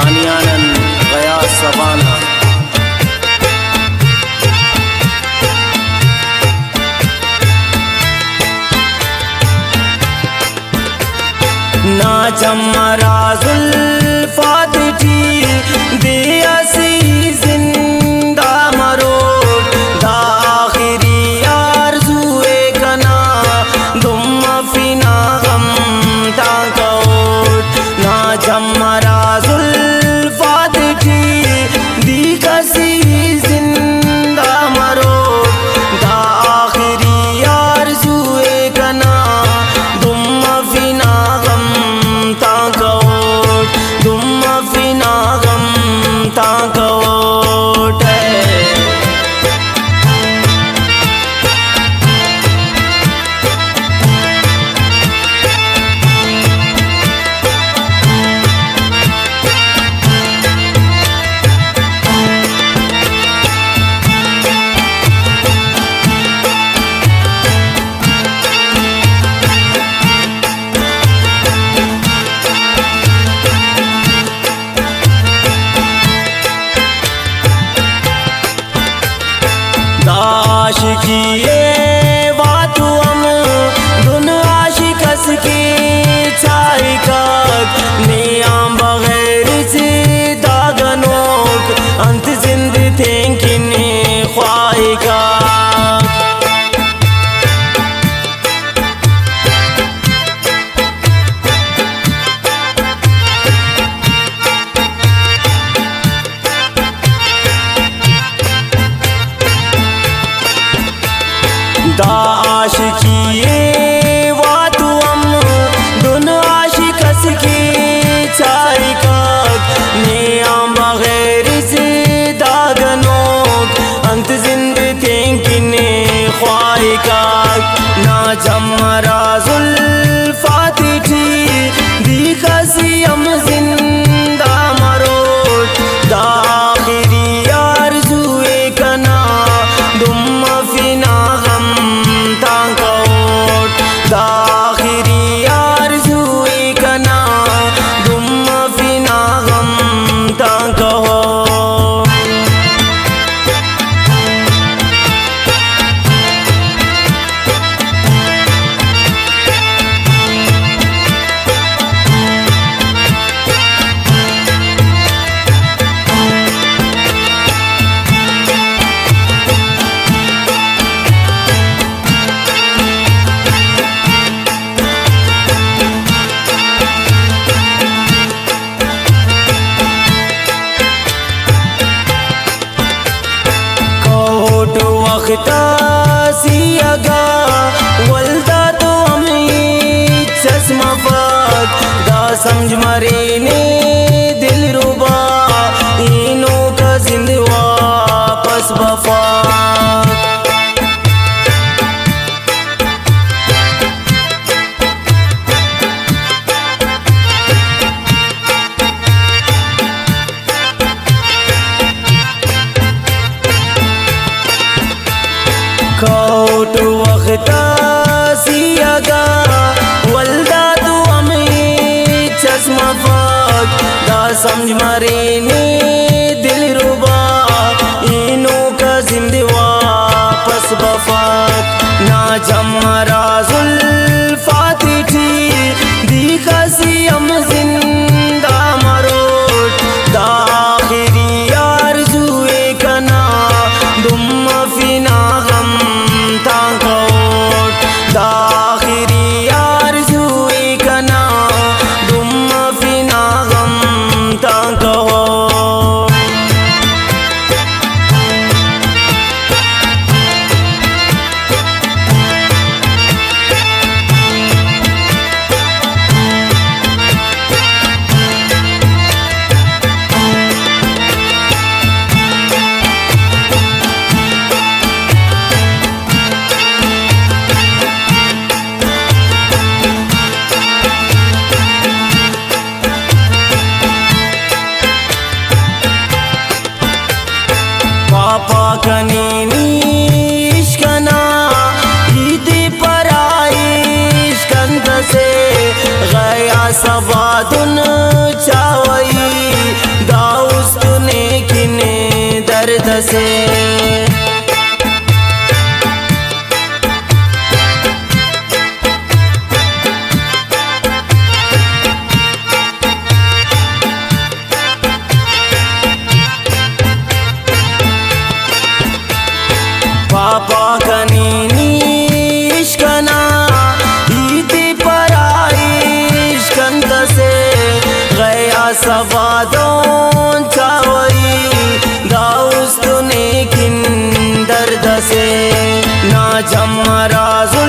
दानियानन गयास सबाना। ना चमरा जुल्फात थी दियासी जिंदा मरोट दाखिरी आरज़ुए कना दुम फिना गम ताकोट। ना चमरा जुल्फात थी दियासी जिंदा मरोट दाखिरी आरज़ुए कना दुम फिना दुम फिना गम ताकोट। आशिकिए बातु हम दुन आशिकस की चाय काक नियाम बगैर से दागनोक अंत जिंद थे किने ख्वाही का। आशिकिए वातु हम दुन आशिकस की चाय काक नियाम बगैर से दागनोक अंत जिंद थे किने ख्वाही काक। ना चमरा जुल्फात थी दिखसी हम जिंदा मरोट दाखिरी आरज़ुए कना दुम फिना गम ताकोट। दाखिरी आरज़ुए कना दुम फिना गम ताकोट। वक्ता सियागा वल्दा तो हमें चश्मा फाक दा समझ मरे ने दिल रुबा इनों का जिंद वापस वफा। कोट वक्ता सियागा वल्दा तू हमें चश्मा फाक दा समझ मरे ने दिल रुबा इनों का जिंद वापस वफाक। ना चमरा जुल्फात थी दिखसी हम जिंदा मरोट दाखिरी आरज़ुए कना दुम फिना गम ताकोट। दाखिरी आरज़ुए कना दुम फिना गम ताकोट। आपा कनीनी इश्कना इति पराइश्कन तसे गया सवादों चावई दाउस्तुने किन दर्द से ना जम राजो